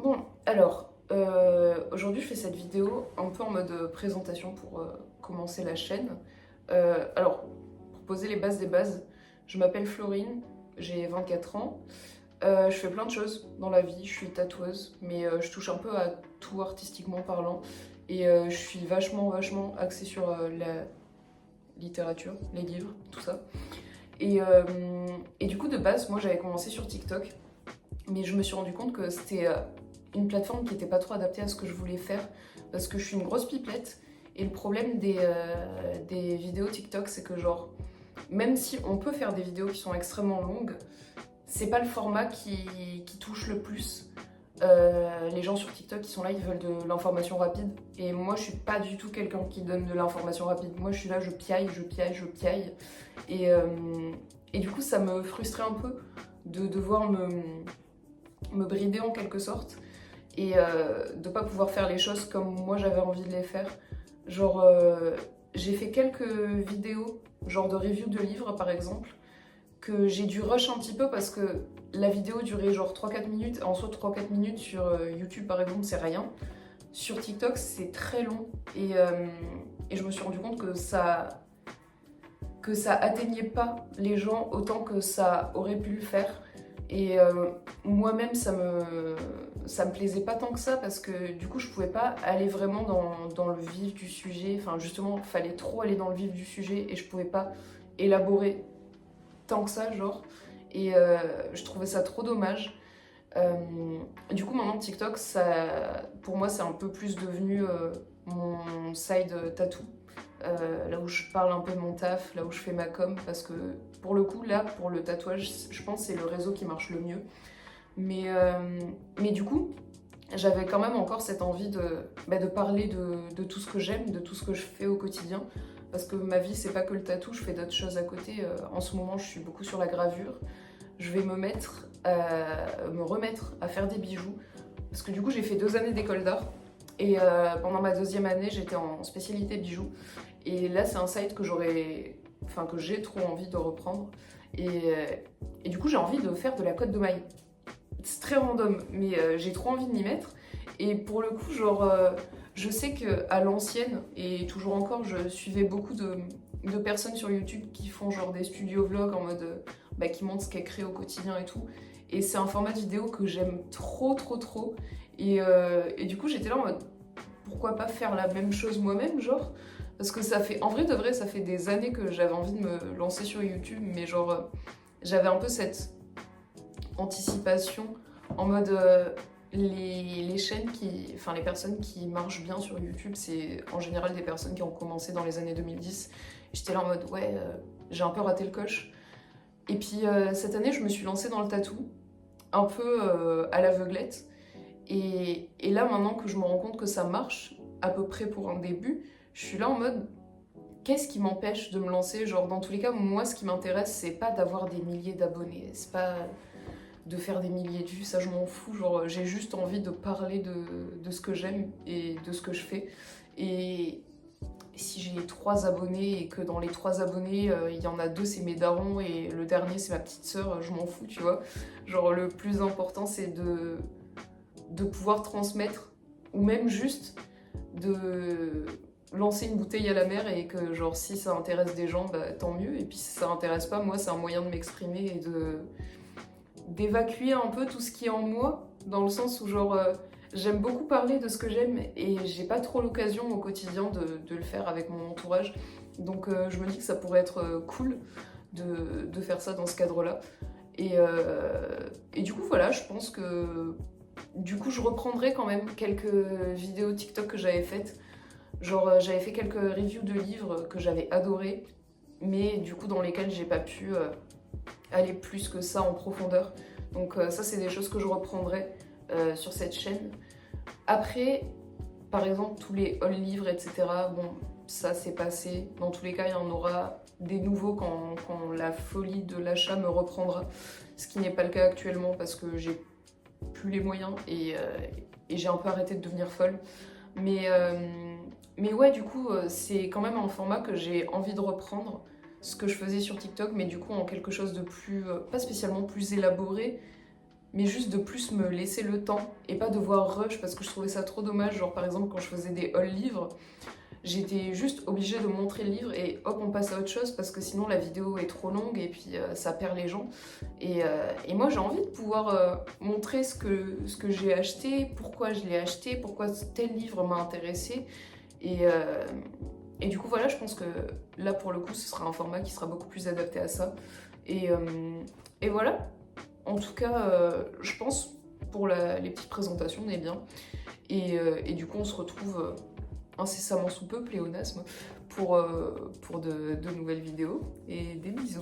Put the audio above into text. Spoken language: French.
Bon, alors, aujourd'hui je fais cette vidéo un peu en mode présentation pour commencer la chaîne. Alors, pour poser les bases des bases, je m'appelle Florine, j'ai 24 ans. Je fais plein de choses dans la vie, je suis tatoueuse, mais je touche un peu à tout artistiquement parlant. Et je suis vachement axée sur la littérature, les livres, tout ça. Et, euh, et du coup, de base, moi j'avais commencé sur TikTok, mais je me suis rendu compte que c'était une plateforme qui n'était pas trop adaptée à ce que je voulais faire, parce que je suis une grosse pipelette. Et le problème des vidéos TikTok, c'est que genre, même si on peut faire des vidéos qui sont extrêmement longues, c'est pas le format qui touche le plus. Les gens sur TikTok qui sont là, ils veulent de l'information rapide. Et moi, je suis pas du tout quelqu'un qui donne de l'information rapide. Moi, je suis là, je piaille, je piaille, je piaille. Et, euh, et du coup, ça me frustrait un peu de devoir me brider en quelque sorte et de pas pouvoir faire les choses comme moi j'avais envie de les faire. Genre, j'ai fait quelques vidéos, genre de review de livres par exemple, que j'ai dû rush un petit peu parce que la vidéo durait genre 3-4 minutes. En soi, 3-4 minutes sur YouTube par exemple, c'est rien. Sur TikTok, c'est très long et je me suis rendu compte que ça atteignait pas les gens autant que ça aurait pu le faire. Et moi-même, ça me plaisait pas tant que ça parce que du coup, je pouvais pas aller vraiment dans le vif du sujet. Enfin, justement, il fallait trop aller dans le vif du sujet et je pouvais pas élaborer tant que ça, genre. Et je trouvais ça trop dommage. Euh, du coup, maintenant, TikTok, ça, pour moi, c'est un peu plus devenu mon side tattoo. Là où je parle un peu de mon taf, là où je fais ma com, parce que pour le coup, là, pour le tatouage, je pense que c'est le réseau qui marche le mieux. Mais, euh, mais du coup, j'avais quand même encore cette envie de parler de tout ce que j'aime, de tout ce que je fais au quotidien. Parce que ma vie, c'est pas que le tatou, je fais d'autres choses à côté. En ce moment, je suis beaucoup sur la gravure. Je vais me remettre à faire des bijoux. Parce que du coup, j'ai fait 2 années d'école d'art. Et pendant ma deuxième année, j'étais en spécialité bijoux. Et là, c'est un site que j'ai trop envie de reprendre. Et du coup, j'ai envie de faire de la cotte de maille. C'est très random, mais j'ai trop envie de m'y mettre. Et pour le coup, genre, je sais que à l'ancienne, et toujours encore, je suivais beaucoup de personnes sur YouTube qui font genre des studio vlogs en mode qui montrent ce qu'elles créent au quotidien et tout. Et c'est un format de vidéo que j'aime trop. Et du coup, j'étais là en mode pourquoi pas faire la même chose moi-même, genre. Parce que ça fait, en vrai de vrai, ça fait des années que j'avais envie de me lancer sur YouTube, mais genre, j'avais un peu cette anticipation en mode les chaînes enfin les personnes qui marchent bien sur YouTube, c'est en général des personnes qui ont commencé dans les années 2010. J'étais là en mode ouais, j'ai un peu raté le coche. Et puis cette année, je me suis lancée dans le tatou, un peu à l'aveuglette. Et là, maintenant que je me rends compte que ça marche à peu près pour un début, je suis là en mode qu'est-ce qui m'empêche de me lancer? Genre, dans tous les cas, moi, ce qui m'intéresse, c'est pas d'avoir des milliers d'abonnés, c'est pas de faire des milliers de vues, ça je m'en fous. Genre, j'ai juste envie de parler de ce que j'aime et de ce que je fais. Et si j'ai 3 abonnés et que dans les 3 abonnés, il y en a deux, c'est mes darons et le dernier, c'est ma petite sœur, je m'en fous, tu vois. Genre, le plus important, c'est de pouvoir transmettre ou même juste de lancer une bouteille à la mer et que genre si ça intéresse des gens, bah, tant mieux. Et puis si ça intéresse pas, moi c'est un moyen de m'exprimer et d'évacuer un peu tout ce qui est en moi, dans le sens où genre j'aime beaucoup parler de ce que j'aime et j'ai pas trop l'occasion au quotidien de le faire avec mon entourage. Donc je me dis que ça pourrait être cool de faire ça dans ce cadre-là. Et du coup voilà, je pense que du coup je reprendrai quand même quelques vidéos TikTok que j'avais faites. Genre j'avais fait quelques reviews de livres que j'avais adorés, mais du coup dans lesquels j'ai pas pu aller plus que ça en profondeur. Donc ça c'est des choses que je reprendrai sur cette chaîne. Après, par exemple tous les haul livres, etc. Bon, ça c'est passé. Dans tous les cas, il y en aura des nouveaux quand la folie de l'achat me reprendra. Ce qui n'est pas le cas actuellement parce que j'ai plus les moyens et j'ai un peu arrêté de devenir folle. Mais, euh, mais ouais, du coup, c'est quand même un format que j'ai envie de reprendre, ce que je faisais sur TikTok, mais du coup en quelque chose de plus, pas spécialement plus élaboré, mais juste de plus me laisser le temps et pas devoir rush parce que je trouvais ça trop dommage. Genre par exemple quand je faisais des haul livres, j'étais juste obligée de montrer le livre et hop on passe à autre chose parce que sinon la vidéo est trop longue et puis ça perd les gens. Et moi j'ai envie de pouvoir montrer ce que j'ai acheté, pourquoi je l'ai acheté, pourquoi tel livre m'a intéressé. Et, euh, et du coup voilà, je pense que là pour le coup ce sera un format qui sera beaucoup plus adapté à ça. Et, euh, et voilà, en tout cas je pense pour les petites présentations on est bien. Et du coup on se retrouve incessamment sous peu, pléonasme, pour de nouvelles vidéos. Et des bisous.